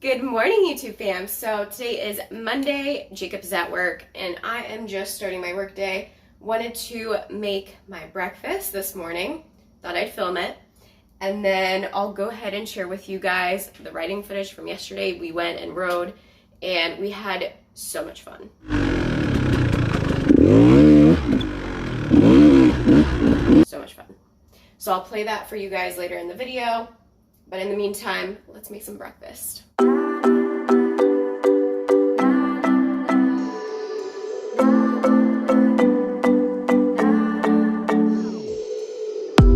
Good morning, YouTube fam. So today is Monday, Jacob is at work, and I am just starting my work day. Wanted to make my breakfast this morning, thought I'd film it, and then I'll go ahead and share with you guys the riding footage from yesterday. We went and rode, and we had so much fun. So much fun. So I'll play that for you guys later in the video, but in the meantime, let's make some breakfast.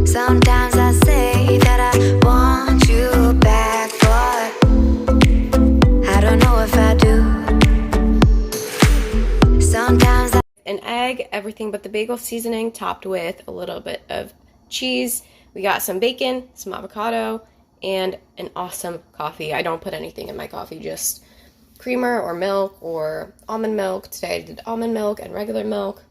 Sometimes I say that I want you back, but I don't know if I do. Sometimes An egg, everything but the bagel seasoning, topped with a little bit of cheese. We got some bacon, some avocado, and an awesome coffee. I don't put anything in my coffee, just creamer or milk or almond milk. Today I did almond milk and regular milk,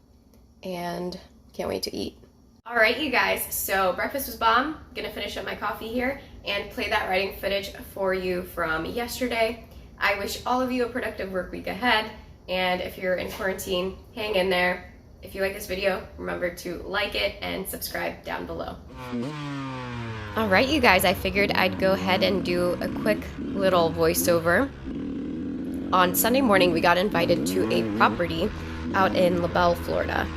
and can't wait to eat. All right, you guys, so breakfast was bomb. Gonna finish up my coffee here and play that riding footage for you from yesterday. I wish all of you a productive work week ahead, and if you're in quarantine, hang in there. If you like this video, remember to like it and subscribe down below. All right, you guys, I figured I'd go ahead and do a quick little voiceover. On Sunday morning, we got invited to a property out in LaBelle, Florida.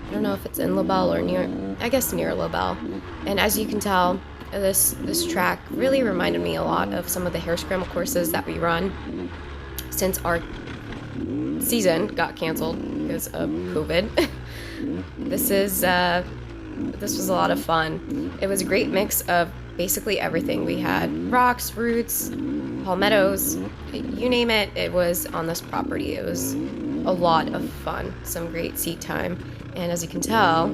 I don't know if it's in LaBelle or near, I guess near LaBelle. And as you can tell, this track really reminded me a lot of some of the hare scramble courses that we run since our season got canceled because of COVID. This was a lot of fun. It was a great mix of basically everything. We had rocks, roots, palmettos, you name it, it was on this property. It was a lot of fun, some great seat time. And as you can tell,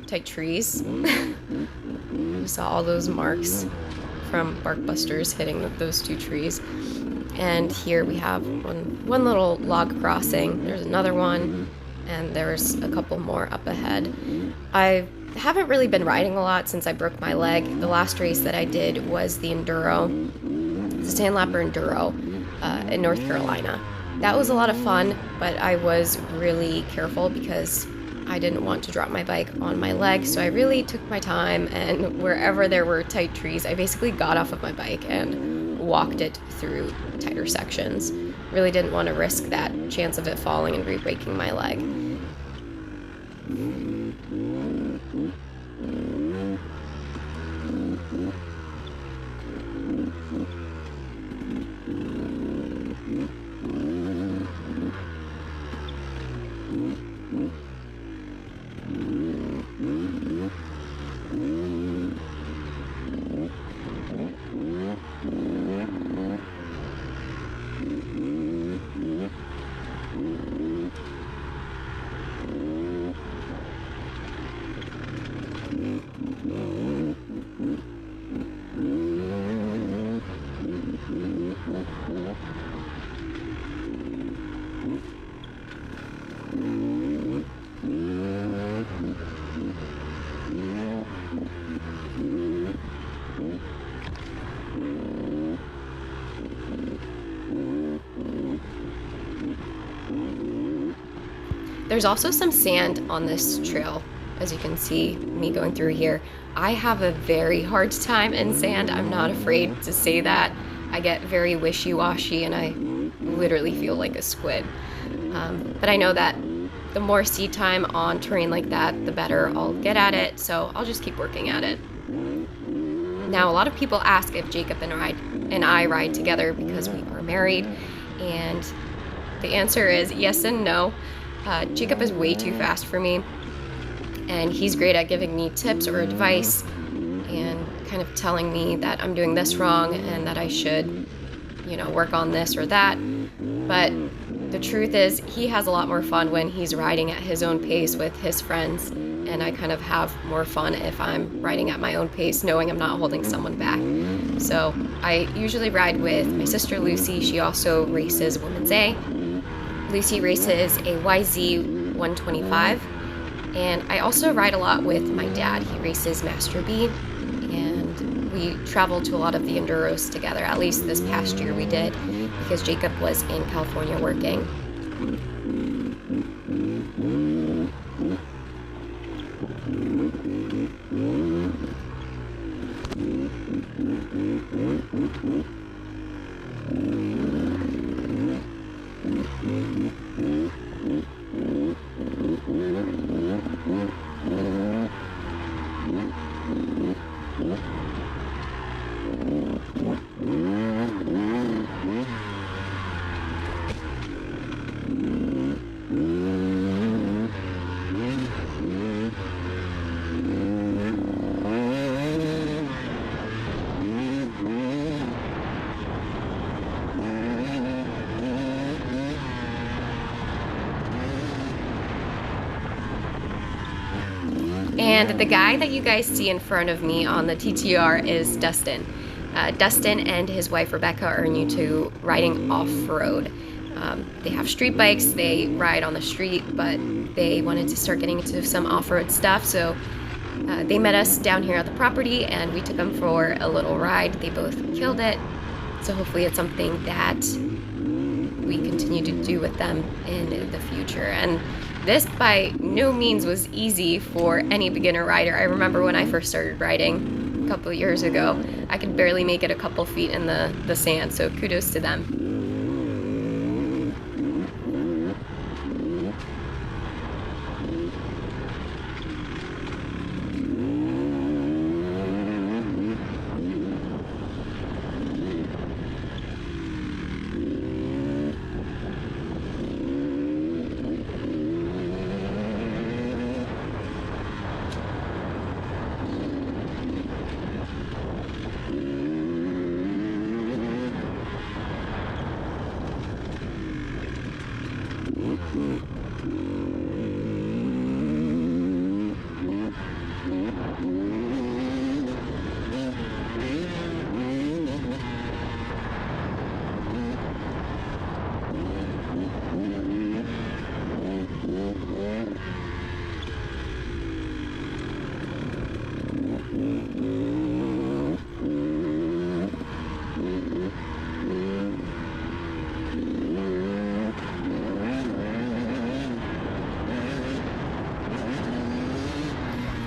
tight trees. You saw all those marks from bark busters hitting those two trees. And here we have one little log crossing. There's another one, and there's a couple more up ahead. I haven't really been riding a lot since I broke my leg. The last race that I did was the Enduro, the Sandlapper Enduro in North Carolina. That was a lot of fun, but I was really careful because I didn't want to drop my bike on my leg, so I really took my time, and wherever there were tight trees, I basically got off of my bike and walked it through tighter sections. Really didn't want to risk that chance of it falling and re-breaking my leg. There's also some sand on this trail, as you can see me going through here. I have a very hard time in sand. I'm not afraid to say that. I get very wishy-washy and I literally feel like a squid. But I know that the more seat time on terrain like that, the better I'll get at it, so I'll just keep working at it. Now, a lot of people ask if Jacob and I ride together because we are married, and the answer is yes and no. Jacob is way too fast for me, and he's great at giving me tips or advice and kind of telling me that I'm doing this wrong and that I should, work on this or that. But the truth is, he has a lot more fun when he's riding at his own pace with his friends, and I kind of have more fun if I'm riding at my own pace, knowing I'm not holding someone back. So I usually ride with my sister Lucy. She also races Women's A. Lucy races a YZ 125, and I also ride a lot with my dad. He races Master B, and we we traveled to a lot of the enduros together. At least this past year we did, because Jacob was in California working. And the guy that you guys see in front of me on the TTR is Dustin. Dustin and his wife Rebecca are new to riding off-road. They have street bikes, they ride on the street, but they wanted to start getting into some off-road stuff, so they met us down here at the property and we took them for a little ride. They both killed it, so hopefully it's something that we continue to do with them in the future. And this by no means was easy for any beginner rider. I remember when I first started riding a couple of years ago, I could barely make it a couple feet in the sand, so kudos to them.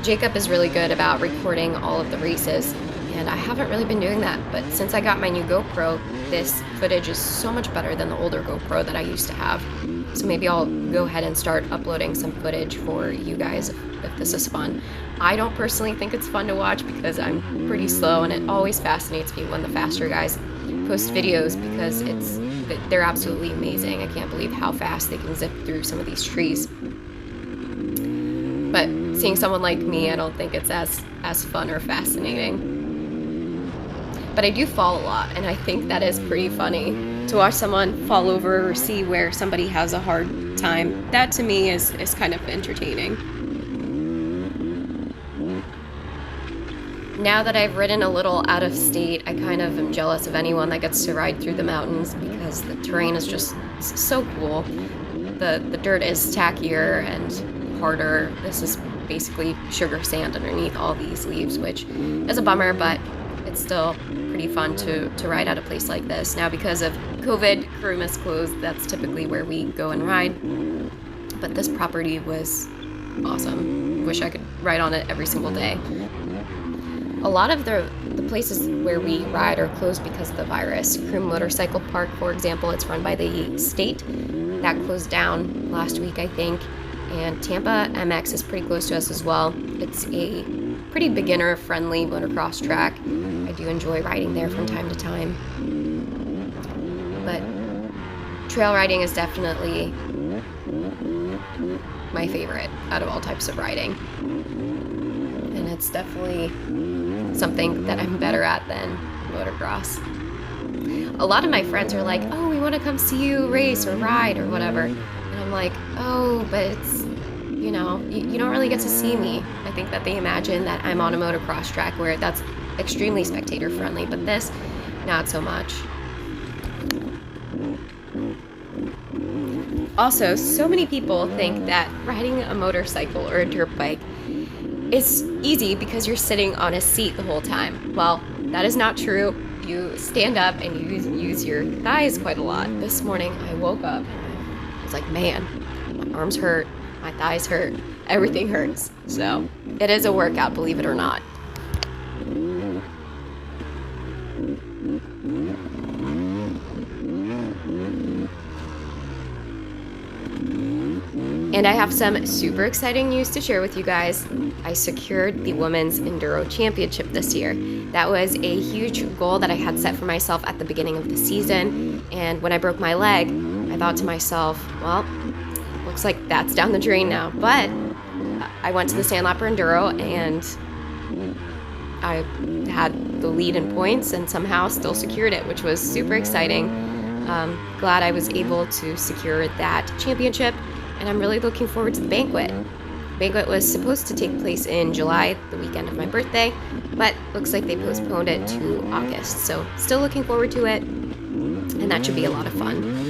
Jacob is really good about recording all of the races, and I haven't really been doing that, but since I got my new GoPro, this footage is so much better than the older GoPro that I used to have. So maybe I'll go ahead and start uploading some footage for you guys if this is fun. I don't personally think it's fun to watch because I'm pretty slow, and it always fascinates me when the faster guys post videos because they're absolutely amazing. I can't believe how fast they can zip through some of these trees. But seeing someone like me, I don't think it's as fun or fascinating. But I do fall a lot, and I think that is pretty funny. To watch someone fall over or see where somebody has a hard time, that to me is kind of entertaining. Now that I've ridden a little out of state, I kind of am jealous of anyone that gets to ride through the mountains because the terrain is just so cool. The dirt is tackier and harder. This is basically sugar sand underneath all these leaves, which is a bummer, but it's still pretty fun to ride at a place like this. Now, because of COVID, Kurum is closed. That's typically where we go and ride. But this property was awesome. Wish I could ride on it every single day. A lot of the places where we ride are closed because of the virus. Kurum Motorcycle Park, for example, it's run by the state. That closed down last week, I think. And Tampa MX is pretty close to us as well. It's a pretty beginner-friendly motocross track. I do enjoy riding there from time to time. But trail riding is definitely my favorite out of all types of riding. And it's definitely something that I'm better at than motocross. A lot of my friends are like, oh, we want to come see you race or ride or whatever. And I'm like, oh, but it's, you don't really get to see me. I think that they imagine that I'm on a motocross track where that's extremely spectator friendly, but this, not so much. Also, so many people think that riding a motorcycle or a dirt bike is easy because you're sitting on a seat the whole time. Well, that is not true. You stand up and you use your thighs quite a lot. This morning I woke up, I was like, man, my arms hurt, my thighs hurt, everything hurts. So it is a workout, believe it or not. And I have some super exciting news to share with you guys. I secured the Women's Enduro Championship this year. That was a huge goal that I had set for myself at the beginning of the season. And when I broke my leg, I thought to myself, well, looks like that's down the drain now. But I went to the Sandlapper Enduro and I had the lead in points and somehow still secured it, which was super exciting. Glad I was able to secure that championship. And I'm really looking forward to the banquet. The banquet was supposed to take place in July, the weekend of my birthday, but looks like they postponed it to August. So still looking forward to it, and that should be a lot of fun.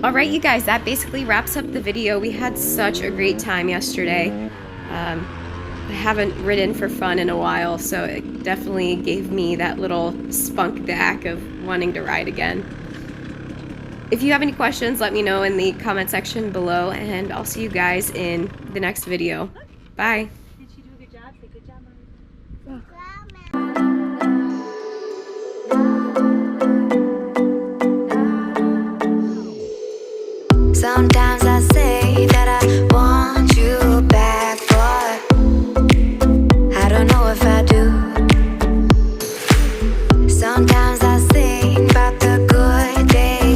All right, you guys, that basically wraps up the video. We had such a great time yesterday. I haven't ridden for fun in a while, so it definitely gave me that little spunk back of wanting to ride again. If you have any questions, let me know in the comment section below, and I'll see you guys in the next video. Bye. Did she do a good job? Say good job, Mommy. Sometimes I say that I want you back, but I don't know if I do. Sometimes